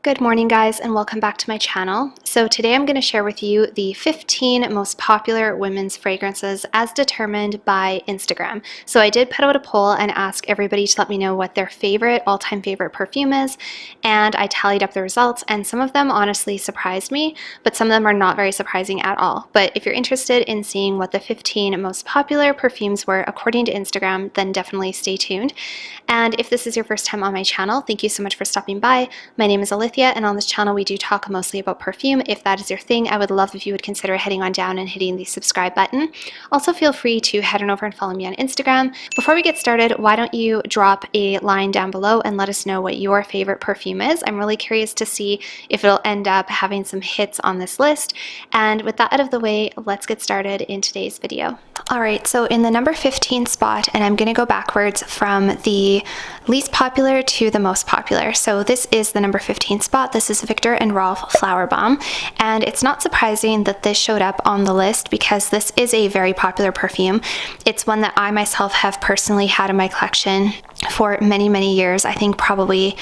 Good morning, guys, and welcome back to my channel. So today I'm going to share with you the 15 most popular women's fragrances as determined by Instagram. So I did put out a poll and ask everybody to let me know what their all-time favorite perfume is, and I tallied up the results, and some of them honestly surprised me, but some of them are not very surprising at all. But if you're interested in seeing what the 15 most popular perfumes were according to Instagram, then definitely stay tuned. And if this is your first time on my channel, thank you so much for stopping by. My name is Alithia, and on this channel we do talk mostly about perfume. If that is your thing, I would love if you would consider heading on down and hitting the subscribe button. Also, feel free to head on over and follow me on Instagram. Before we get started, why don't you drop a line down below and let us know what your favorite perfume is. I'm really curious to see if it'll end up having some hits on this list. And with that out of the way, let's get started in today's video. Alright, so in the number 15 spot, and I'm going to go backwards from the least popular to the most popular. So this is the number 15 spot. This is Viktor & Rolf Flower Bomb, and it's not surprising that this showed up on the list because this is a very popular perfume. It's one that I myself have personally had in my collection for many, many years. I think probably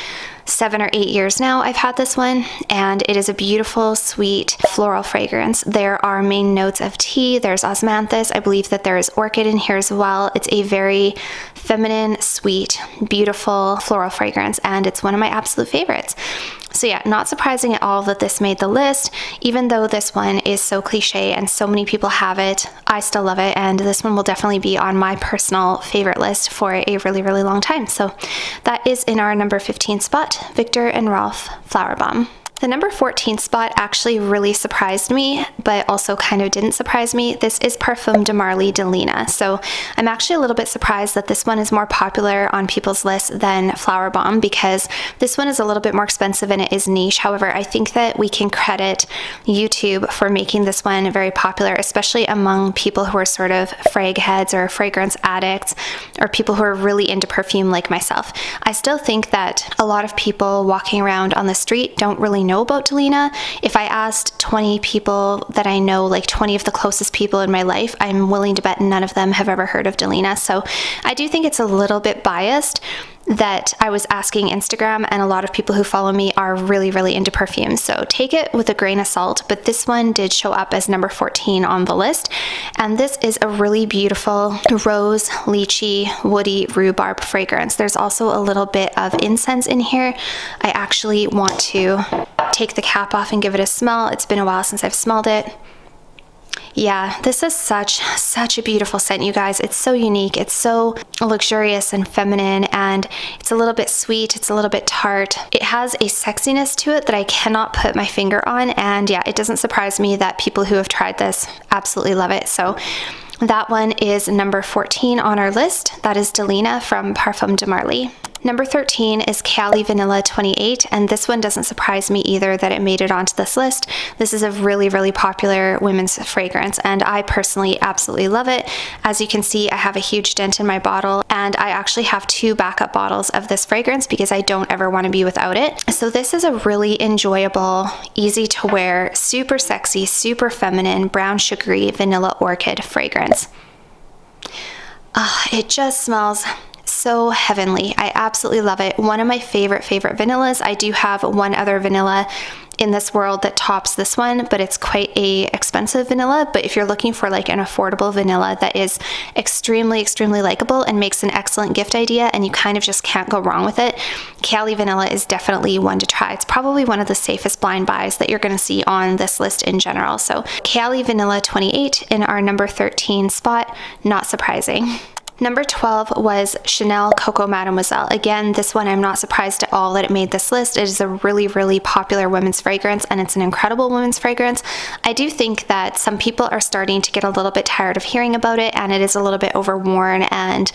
7 or 8 years now I've had this one, and it is a beautiful, sweet floral fragrance. There are main notes of tea, there's osmanthus, I believe that there is orchid in here as well. It's a very feminine, sweet, beautiful floral fragrance, and it's one of my absolute favorites. So yeah, not surprising at all that this made the list. Even though this one is so cliche and so many people have it, I still love it, and this one will definitely be on my personal favorite list for a really, really long time. So that is in our number 15 spot, Viktor & Rolf Flower Bomb. The number 14 spot actually really surprised me, but also kind of didn't surprise me. This is Parfums de Marly de Lina. So I'm actually a little bit surprised that this one is more popular on people's lists than Flower Bomb, because this one is a little bit more expensive and it is niche. However, I think that we can credit YouTube for making this one very popular, especially among people who are sort of frag heads or fragrance addicts, or people who are really into perfume like myself. I still think that a lot of people walking around on the street don't really know about de Lina. If I asked 20 people that I know, like 20 of the closest people in my life, I'm willing to bet none of them have ever heard of de Lina. So I do think it's a little bit biased that I was asking Instagram, and a lot of people who follow me are really, really into perfumes. So take it with a grain of salt, but this one did show up as number 14 on the list. And this is a really beautiful rose, lychee, woody rhubarb fragrance. There's also a little bit of incense in here. I actually want to take the cap off and give it a smell. It's been a while since I've smelled it. Yeah, this is such a beautiful scent, you guys. It's so unique. It's so luxurious and feminine, and it's a little bit sweet. It's a little bit tart. It has a sexiness to it that I cannot put my finger on, and yeah, it doesn't surprise me that people who have tried this absolutely love it. So that one is number 14 on our list. That is de Lina from Parfums de Marly. Number 13 is Cali Vanilla 28, and this one doesn't surprise me either that it made it onto this list. This is a really, really popular women's fragrance, and I personally absolutely love it. As you can see, I have a huge dent in my bottle, and I actually have 2 backup bottles of this fragrance because I don't ever want to be without it. So this is a really enjoyable, easy to wear, super sexy, super feminine, brown sugary vanilla orchid fragrance. It just smells so heavenly. I absolutely love it. One of my favorite vanillas. I do have one other vanilla in this world that tops this one, but it's quite a expensive vanilla. But if you're looking for like an affordable vanilla that is extremely likable and makes an excellent gift idea, and you kind of just can't go wrong with it, Cali Vanilla is definitely one to try. It's probably one of the safest blind buys that you're going to see on this list in general. So Cali Vanilla 28 in our number 13 spot, not surprising. Number 12 was Chanel Coco Mademoiselle. Again, this one I'm not surprised at all that it made this list. It is a really, really popular women's fragrance, and it's an incredible women's fragrance. I do think that some people are starting to get a little bit tired of hearing about it, and it is a little bit overworn and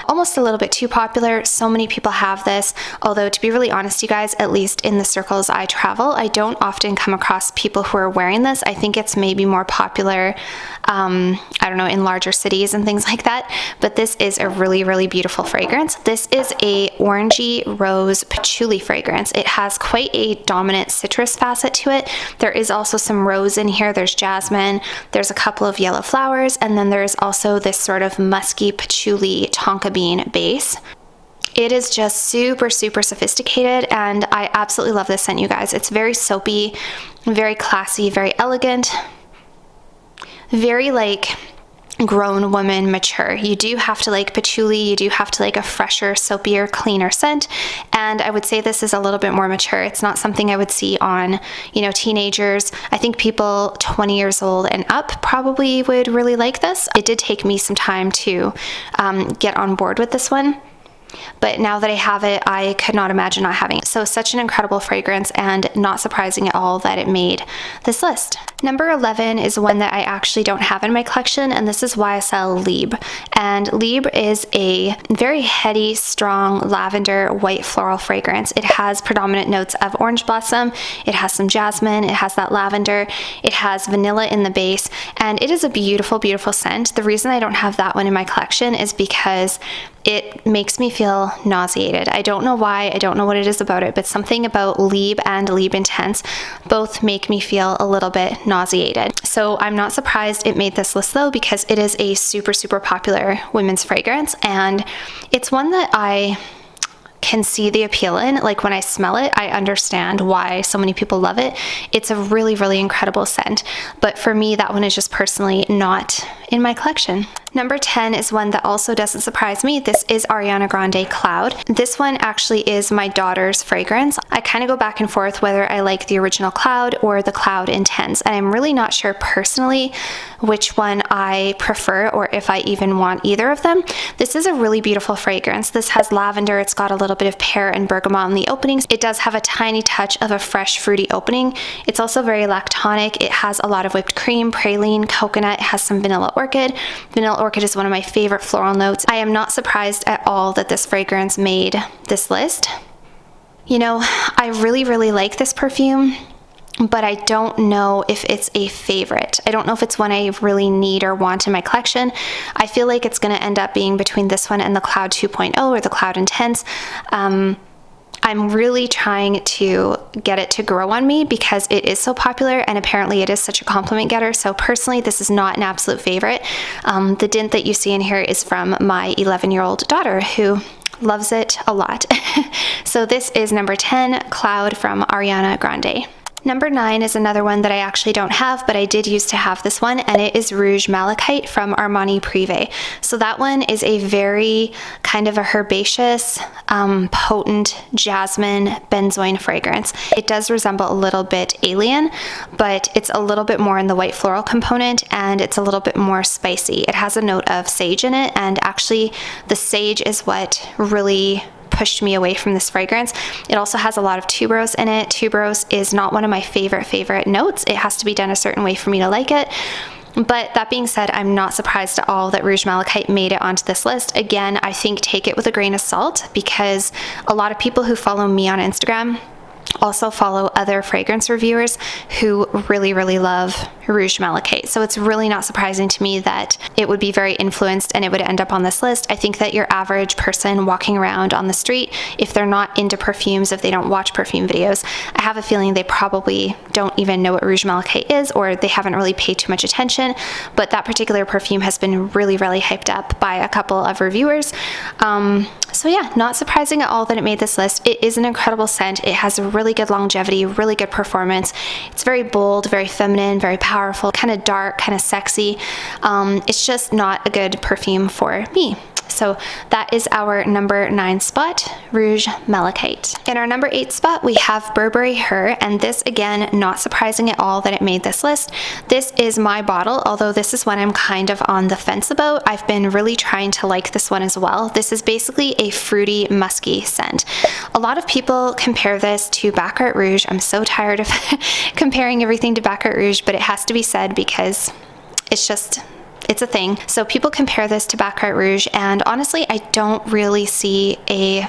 almost a little bit too popular. So many people have this, although to be really honest, you guys, at least in the circles I travel, I don't often come across people who are wearing this. I think it's maybe more popular, I don't know, in larger cities and things like that, but this is a really, really beautiful fragrance. This is a orangey rose patchouli fragrance. It has quite a dominant citrus facet to it. There is also some rose in here. There's jasmine, there's a couple of yellow flowers, and then there's also this sort of musky patchouli tonka bean base. It is just super, super sophisticated, and I absolutely love this scent, you guys. It's very soapy, very classy, very elegant, very like grown woman, mature. You do have to like patchouli, you do have to like a fresher, soapier, cleaner scent, and I would say this is a little bit more mature. It's not something I would see on, you know, teenagers. I think people 20 years old and up probably would really like this. It did take me some time to get on board with this one, but now that I have it, I could not imagine not having it. So such an incredible fragrance, and not surprising at all that it made this list. Number 11 is one that I actually don't have in my collection, and this is YSL Libre. And Libre is a very heady, strong lavender white floral fragrance. It has predominant notes of orange blossom, it has some jasmine, it has that lavender, it has vanilla in the base, and it is a beautiful, beautiful scent. The reason I don't have that one in my collection is because it makes me feel nauseated. I don't know why, I don't know what it is about it, but something about Libre and Libre Intense both make me feel a little bit nauseated. So I'm not surprised it made this list though, because it is a super, super popular women's fragrance, and it's one that I can see the appeal in. Like when I smell it, I understand why so many people love it. It's a really, really incredible scent, but for me, that one is just personally not in my collection. Number 10 is one that also doesn't surprise me. This is Ariana Grande Cloud. This one actually is my daughter's fragrance. I kind of go back and forth whether I like the original Cloud or the Cloud Intense, and I'm really not sure personally which one I prefer, or if I even want either of them. This is a really beautiful fragrance. This has lavender, it's got a little bit of pear and bergamot in the openings. It does have a tiny touch of a fresh fruity opening. It's also very lactonic. It has a lot of whipped cream, praline, coconut. It has some vanilla orchid. Vanilla orchid is one of my favorite floral notes. I am not surprised at all that this fragrance made this list. You know, I really, really like this perfume, but I don't know if it's a favorite. I don't know if it's one I really need or want in my collection. I feel like it's gonna end up being between this one and the Cloud 2.0 or the Cloud Intense. I'm really trying to get it to grow on me because it is so popular, and apparently it is such a compliment getter. So personally, this is not an absolute favorite. The dint that you see in here is from my 11-year-old daughter, who loves it a lot. So this is number 10, Cloud from Ariana Grande. Number 9 is another one that I actually don't have, but I did used to have this one, and it is Rouge Malachite from Armani Prive. So that one is a very kind of a herbaceous, potent jasmine benzoin fragrance. It does resemble a little bit Alien, but it's a little bit more in the white floral component, and it's a little bit more spicy. It has a note of sage in it, and actually the sage is what really pushed me away from this fragrance. It also has a lot of tuberose in it. Tuberose is not one of my favorite notes. It has to be done a certain way for me to like it. But that being said, I'm not surprised at all that Rouge Malachite made it onto this list. Again, I think take it with a grain of salt, because a lot of people who follow me on Instagram also follow other fragrance reviewers who really, really love Rouge Malachite. So it's really not surprising to me that it would be very influenced and it would end up on this list. I think that your average person walking around on the street, if they're not into perfumes, if they don't watch perfume videos, I have a feeling they probably don't even know what Rouge Malachite is, or they haven't really paid too much attention. But that particular perfume has been really, really hyped up by a couple of reviewers. So yeah, not surprising at all that it made this list. It is an incredible scent. It has a really good longevity, really good performance. It's very bold, very feminine, very powerful, kind of dark, kind of sexy. It's just not a good perfume for me. So that is our number 9 spot, Rouge Malachite. In our number 8 spot, we have Burberry Her, and this, again, not surprising at all that it made this list. This is my bottle, although this is one I'm kind of on the fence about. I've been really trying to like this one as well. This is basically a fruity, musky scent. A lot of people compare this to Baccarat Rouge. I'm so tired of comparing everything to Baccarat Rouge, but it has to be said because it's a thing. So people compare this to Baccarat Rouge, and honestly, I don't really see a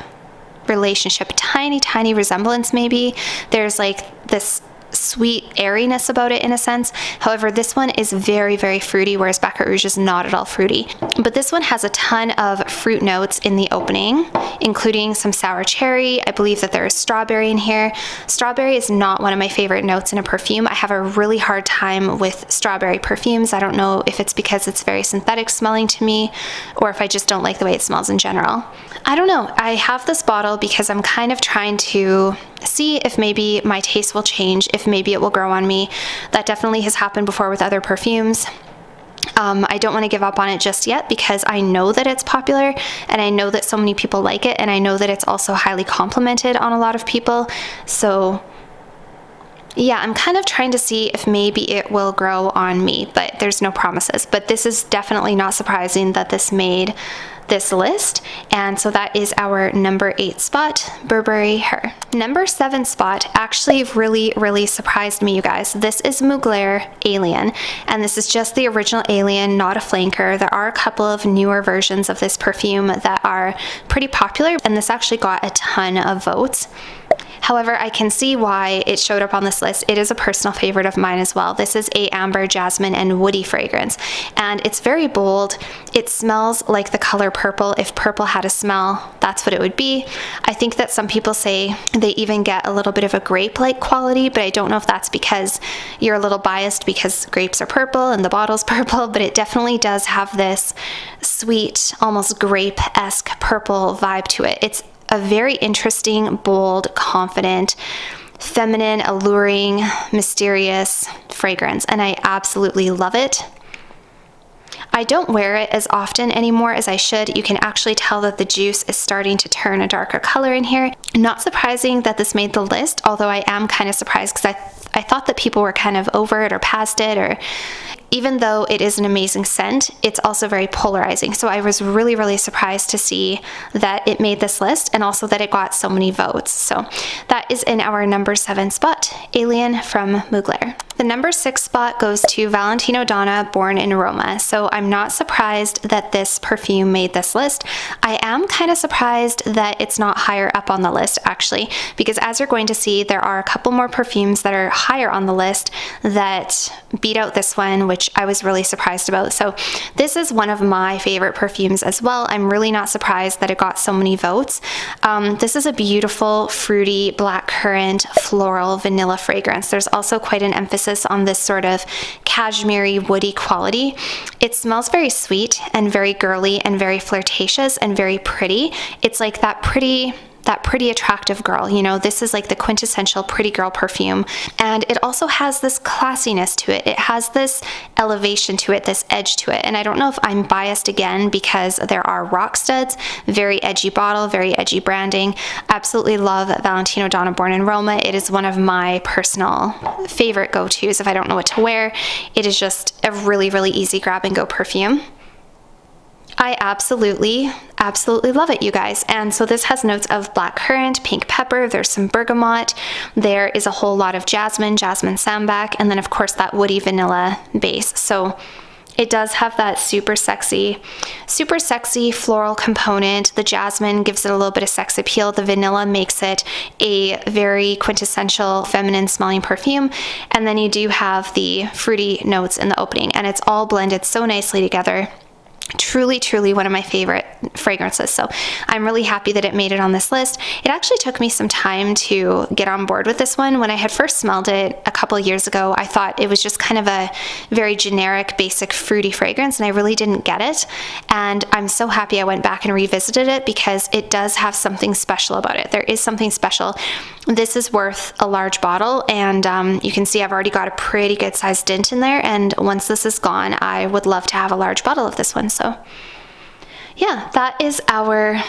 relationship. Tiny resemblance maybe. There's like this sweet airiness about it in a sense. However, this one is very fruity, whereas Baccarat Rouge is not at all fruity. But this one has a ton of fruit notes in the opening, including some sour cherry. I believe that there is strawberry in here. Strawberry is not one of my favorite notes in a perfume. I have a really hard time with strawberry perfumes. I don't know if it's because it's very synthetic smelling to me, or if I just don't like the way it smells in general. I don't know. I have this bottle because I'm kind of trying to see if maybe my taste will change, if maybe it will grow on me. That definitely has happened before with other perfumes. I don't want to give up on it just yet because I know that it's popular and I know that so many people like it, and I know that it's also highly complimented on a lot of people. So yeah, I'm kind of trying to see if maybe it will grow on me, but there's no promises. But this is definitely not surprising that this made this list, and so that is our number 8 spot, Burberry Her. Number 7 spot actually really surprised me, you guys. This is Mugler Alien, and this is just the original Alien, not a flanker. There are a couple of newer versions of this perfume that are pretty popular, and this actually got a ton of votes. However, I can see why it showed up on this list. It is a personal favorite of mine as well. This is a amber, jasmine, and woody fragrance, and it's very bold. It smells like the color purple. If purple had a smell, that's what it would be. I think that some people say they even get a little bit of a grape-like quality, but I don't know if that's because you're a little biased because grapes are purple and the bottle's purple, but it definitely does have this sweet, almost grape-esque purple vibe to it. It's a very interesting, bold, confident, feminine, alluring, mysterious fragrance, and I absolutely love it. I don't wear it as often anymore as I should. You can actually tell that the juice is starting to turn a darker color in here. Not surprising that this made the list, although I am kind of surprised because I thought that people were kind of over it or past it, or even though it is an amazing scent, it's also very polarizing. So I was really surprised to see that it made this list and also that it got so many votes. So that is in our number 7 spot, Alien from Mugler. The number 6 spot goes to Valentino Donna Born in Roma. So I'm not surprised that this perfume made this list. I am kind of surprised that it's not higher up on the list actually, because as you're going to see, there are a couple more perfumes that are higher on the list that beat out this one, which I was really surprised about. So this is one of my favorite perfumes as well. I'm really not surprised that it got so many votes. This is a beautiful, fruity, blackcurrant, floral, vanilla fragrance. There's also quite an emphasis on this sort of cashmere woody quality. It smells very sweet and very girly and very flirtatious and very pretty. It's like that pretty attractive girl, you know. This is like the quintessential pretty girl perfume, and it also has this classiness to it. It has this elevation to it, this edge to it, and I don't know if I'm biased again because there are rock studs, very edgy bottle, very edgy branding. Absolutely love Valentino Donna Born in Roma. It is one of my personal favorite go-tos if I don't know what to wear. It is just a really easy grab and go perfume. I absolutely love it, you guys. And so this has notes of blackcurrant, pink pepper, there's some bergamot, there is a whole lot of jasmine sambac, and then of course that woody vanilla base. So it does have that super sexy floral component. The jasmine gives it a little bit of sex appeal. The vanilla makes it a very quintessential feminine smelling perfume. And then you do have the fruity notes in the opening, and it's all blended so nicely together. Truly one of my favorite fragrances. So I'm really happy that it made it on this list. It actually took me some time to get on board with this one. When I had first smelled it a couple years ago, I thought it was just kind of a very generic, basic fruity fragrance, and I really didn't get it. And I'm so happy I went back and revisited it because it does have something special about it. There is something special. This is worth a large bottle, and you can see I've already got a pretty good sized dent in there, and once this is gone, I would love to have a large bottle of this one. So yeah, that is our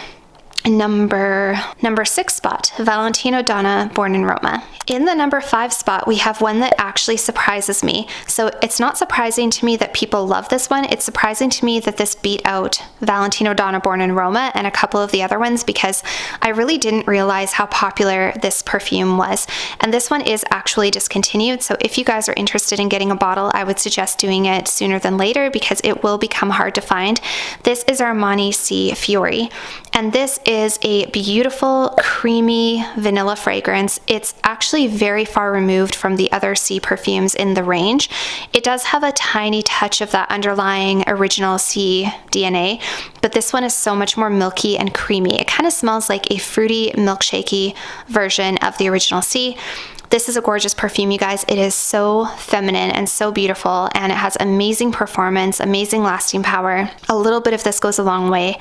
number 6 spot, Valentino Donna Born in Roma. In the number 5 spot, we have one that actually surprises me. So it's not surprising to me that people love this one. It's surprising to me that this beat out Valentino Donna Born in Roma and a couple of the other ones, because I really didn't realize how popular this perfume was. And this one is actually discontinued. So if you guys are interested in getting a bottle, I would suggest doing it sooner than later because it will become hard to find. This is Armani C Fury, and this is a beautiful, creamy vanilla fragrance. It's actually very far removed from the other C perfumes in the range. It does have a tiny touch of that underlying original C DNA, but this one is so much more milky and creamy. It kind of smells like a fruity, milkshakey version of the original C. This is a gorgeous perfume, you guys. It is so feminine and so beautiful, and it has amazing performance, amazing lasting power. A little bit of this goes a long way.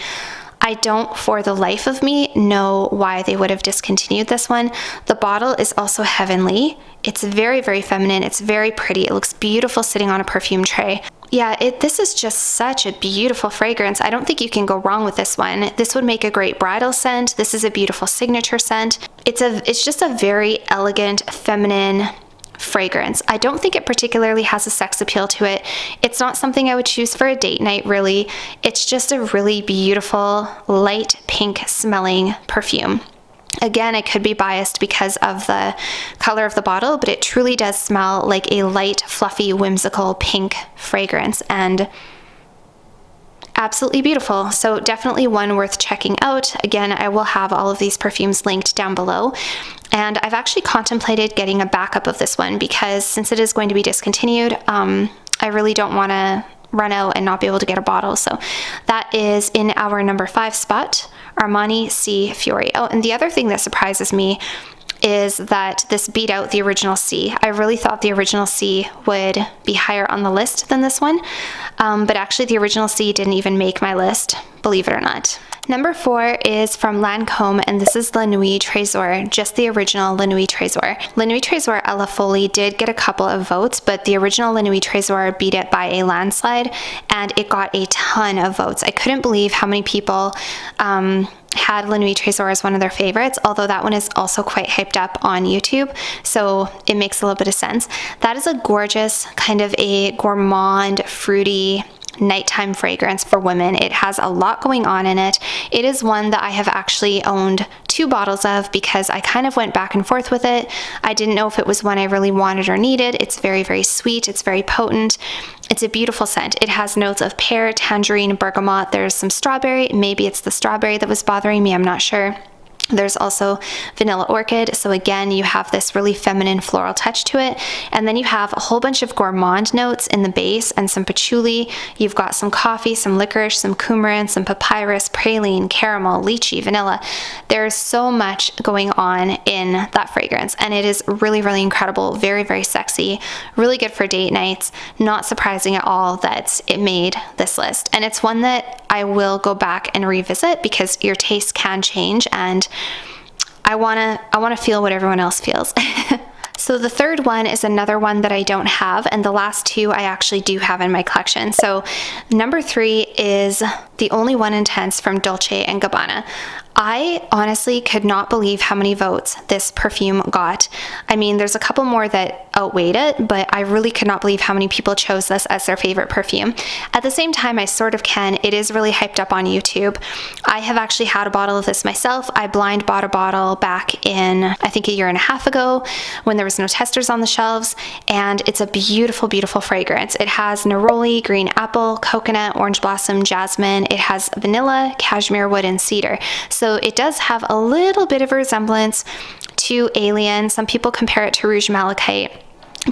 I don't for the life of me know why they would have discontinued this one. The bottle is also heavenly. It's very, very feminine. It's very pretty. It looks beautiful sitting on a perfume tray. Yeah, this is just such a beautiful fragrance. I don't think you can go wrong with this one. This would make a great bridal scent. This is a beautiful signature scent. It's just a very elegant, feminine fragrance. I don't think it particularly has a sex appeal to it. It's not something I would choose for a date night, really. It's just a really beautiful, light pink smelling perfume. Again, I could be biased because of the color of the bottle, but it truly does smell like a light, fluffy, whimsical pink fragrance, and absolutely beautiful. So definitely one worth checking out. Again, I will have all of these perfumes linked down below. And I've actually contemplated getting a backup of this one because since it is going to be discontinued, I really don't want to run out and not be able to get a bottle. So that is in our number 5 spot, Armani C Fury. Oh, and the other thing that surprises me is that this beat out the original C. I really thought the original C would be higher on the list than this one, but actually the original C didn't even make my list, believe it or not. Number 4 is from Lancôme, and this is La Nuit Trésor, just the original La Nuit Trésor. La Nuit Trésor à la Folie did get a couple of votes, but the original La Nuit Trésor beat it by a landslide, and it got a ton of votes. I couldn't believe how many people had La Nuit Trésor as one of their favorites, although that one is also quite hyped up on YouTube, so it makes a little bit of sense. That is a gorgeous, kind of a gourmand, fruity, nighttime fragrance for women. It has a lot going on in it. It is one that I have actually owned 2 bottles of because I kind of went back and forth with it. I didn't know if it was one I really wanted or needed. It's very, very sweet. It's very potent. It's a beautiful scent. It has notes of pear, tangerine, bergamot. There's some strawberry. Maybe it's the strawberry that was bothering me. I'm not sure. There's also vanilla orchid, so again you have this really feminine floral touch to it, and then you have a whole bunch of gourmand notes in the base and some patchouli. You've got some coffee, some licorice, some coumarin, some papyrus, praline, caramel, lychee, vanilla. There's so much going on in that fragrance, and it is really, really incredible. Very, very sexy, really good for date nights. Not surprising at all that it made this list, and it's one that I will go back and revisit because your taste can change, and I wanna feel what everyone else feels. So the third one is another one that I don't have, and the last 2 I actually do have in my collection. So number 3 is the Only One Intense from Dolce & Gabbana. I honestly could not believe how many votes this perfume got. I mean, there's a couple more that outweighed it, but I really could not believe how many people chose this as their favorite perfume. At the same time, I sort of can. It is really hyped up on YouTube. I have actually had a bottle of this myself. I blind bought a bottle back in, I think, 1.5 years ago when there was no testers on the shelves, and it's a beautiful, beautiful fragrance. It has neroli, green apple, coconut, orange blossom, jasmine. It has vanilla, cashmere wood, and cedar. So it does have a little bit of a resemblance to Alien. Some people compare it to Rouge Malachite.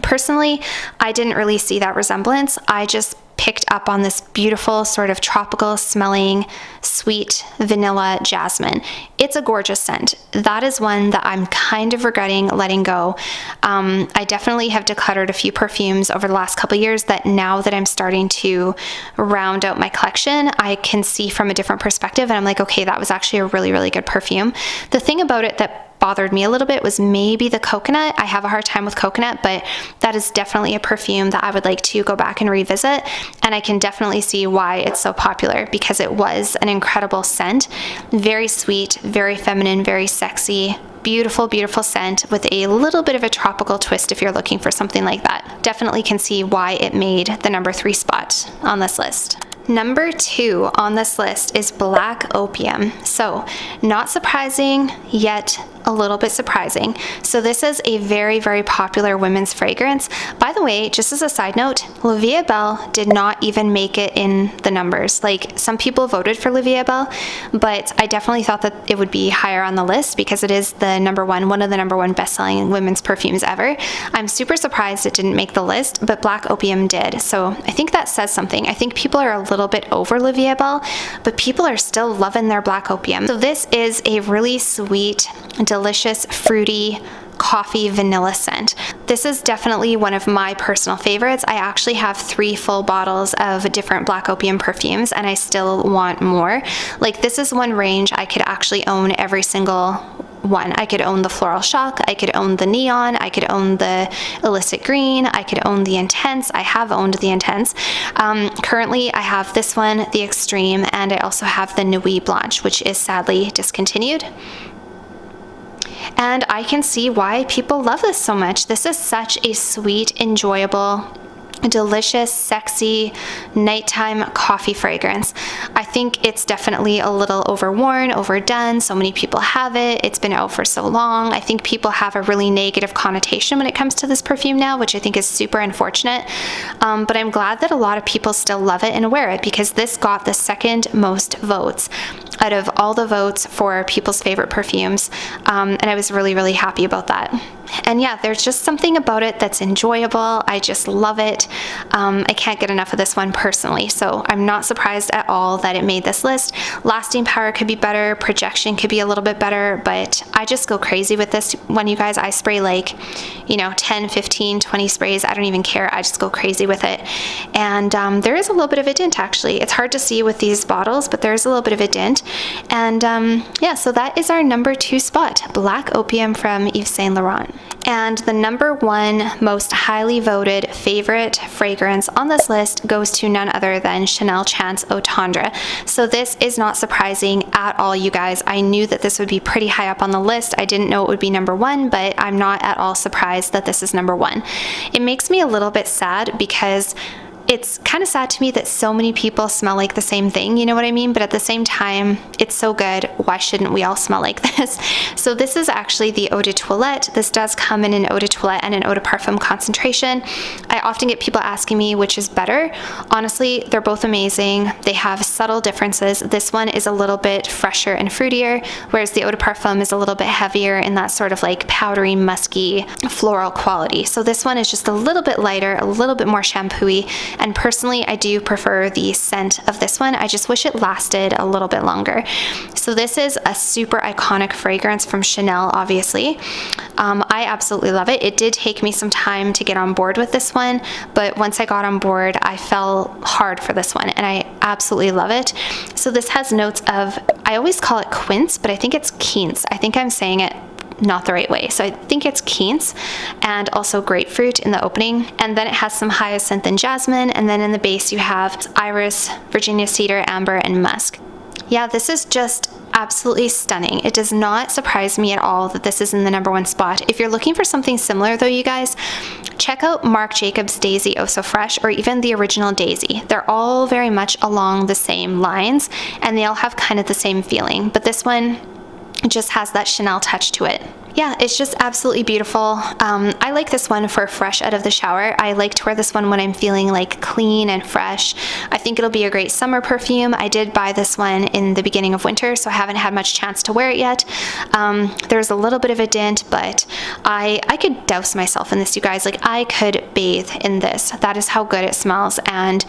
Personally, I didn't really see that resemblance. I just picked up on this beautiful sort of tropical smelling sweet vanilla jasmine. It's a gorgeous scent. That is one that I'm kind of regretting letting go. I definitely have decluttered a few perfumes over the last couple of years that now that I'm starting to round out my collection, I can see from a different perspective, and I'm like, okay, that was actually a really, really good perfume. The thing about it that bothered me a little bit was maybe the coconut. I have a hard time with coconut, but that is definitely a perfume that I would like to go back and revisit, and I can definitely see why it's so popular because it was an incredible scent. Very sweet, very feminine, very sexy, beautiful, beautiful scent with a little bit of a tropical twist if you're looking for something like that. Definitely can see why it made the number 3 spot on this list. Number 2 on this list is Black Opium. So not surprising, yet a little bit surprising. So this is a very, very popular women's fragrance. By the way, just as a side note, La Vie est Belle did not even make it in the numbers. Like, some people voted for La Vie est Belle, but I definitely thought that it would be higher on the list because it is the one of the number 1 best-selling women's perfumes ever. I'm super surprised it didn't make the list, but Black Opium did. So I think that says something. I think people are a little bit over La Vie est Belle, but people are still loving their Black Opium. So this is a really sweet, delicious, fruity, coffee vanilla scent. This is definitely one of my personal favorites. I actually have 3 full bottles of different Black Opium perfumes and I still want more. Like, this is one range I could actually own every single one. I could own the Floral Shock, I could own the Neon, I could own the Illicit Green, I could own the Intense. I have owned the Intense. Currently I have this one, the Extreme, and I also have the Nuit Blanche, which is sadly discontinued. And I can see why people love this so much. This is such a sweet, enjoyable, delicious, sexy nighttime coffee fragrance. I think it's definitely a little overworn, overdone. So many people have it. It's been out for so long. I think people have a really negative connotation when it comes to this perfume now, which I think is super unfortunate. But I'm glad that a lot of people still love it and wear it, because this got the 2nd most votes out of all the votes for people's favorite perfumes. And I was really, really happy about that. And yeah, there's just something about it that's enjoyable. I just love it. I can't get enough of this one personally, so I'm not surprised at all that it made this list. Lasting power could be better, projection could be a little bit better, but I just go crazy with this one, you guys. I spray like, you know, 10, 15, 20 sprays. I don't even care. I just go crazy with it. And there is a little bit of a dent, actually. It's hard to see with these bottles, but there's a little bit of a dent. And yeah, so that is our number 2 spot, Black Opium from Yves Saint Laurent. And the number 1 most highly voted favorite fragrance on this list goes to none other than Chanel Chance Eau Tendre. So this is not surprising at all, you guys. I knew that this would be pretty high up on the list. I didn't know it would be number 1, but I'm not at all surprised that this is number 1. It makes me a little bit sad because it's kind of sad to me that so many people smell like the same thing, you know what I mean? But at the same time, it's so good. Why shouldn't we all smell like this? So this is actually the Eau De Toilette. This does come in an Eau De Toilette and an Eau de Parfum concentration. I often get people asking me which is better. Honestly, they're both amazing. They have subtle differences. This one is a little bit fresher and fruitier, whereas the Eau de Parfum is a little bit heavier in that sort of like powdery, musky, floral quality. So this one is just a little bit lighter, a little bit more shampoo-y. And personally, I do prefer the scent of this one. I just wish it lasted a little bit longer. So this is a super iconic fragrance from Chanel, obviously. I absolutely love it. It did take me some time to get on board with this one, but once I got on board, I fell hard for this one, and I absolutely love it. So this has notes of, I always call it quince, but I think it's quince. I think I'm saying it not the right way. So I think it's quince and also grapefruit in the opening. And then it has some hyacinth and jasmine. And then in the base you have iris, Virginia cedar, amber, and musk. Yeah, this is just absolutely stunning. It does not surprise me at all that this is in the number 1 spot. If you're looking for something similar though, you guys, check out Marc Jacobs Daisy Oh So Fresh, or even the original Daisy. They're all very much along the same lines and they all have kind of the same feeling, but this one just has that Chanel touch to it. Yeah, it's just absolutely beautiful. I like this one for fresh out of the shower. I like to wear this one when I'm feeling like clean and fresh. I think it'll be a great summer perfume. I did buy this one in the beginning of winter, so I haven't had much chance to wear it yet. There's a little bit of a dent, but I could douse myself in this, you guys. Like, I could bathe in this. That is how good it smells. And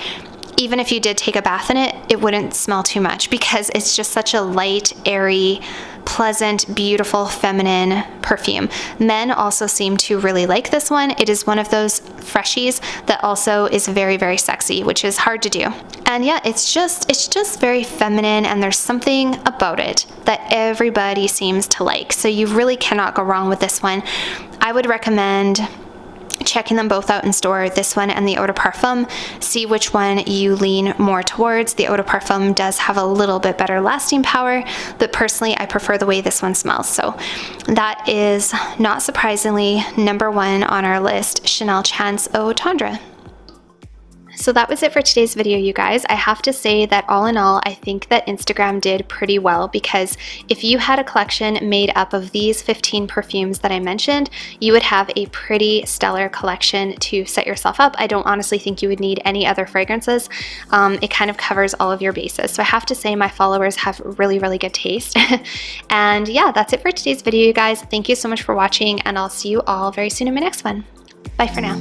even if you did take a bath in it, it wouldn't smell too much because it's just such a light, airy, pleasant, beautiful, feminine perfume. Men also seem to really like this one. It is one of those freshies that also is very, very sexy, which is hard to do. And yeah, it's just very feminine, and there's something about it that everybody seems to like. So you really cannot go wrong with this one. I would recommend checking them both out in store, this one and the Eau de Parfum. See which one you lean more towards. The Eau de Parfum does have a little bit better lasting power, but personally I prefer the way this one smells. So that is, not surprisingly, number 1 on our list, Chanel Chance Eau Tendre. So that was it for today's video, you guys. I have to say that all in all, I think that Instagram did pretty well, because if you had a collection made up of these 15 perfumes that I mentioned, you would have a pretty stellar collection to set yourself up. I don't honestly think you would need any other fragrances. It kind of covers all of your bases. So I have to say my followers have really, really good taste. And yeah, that's it for today's video, you guys. Thank you so much for watching, and I'll see you all very soon in my next one. Bye for now.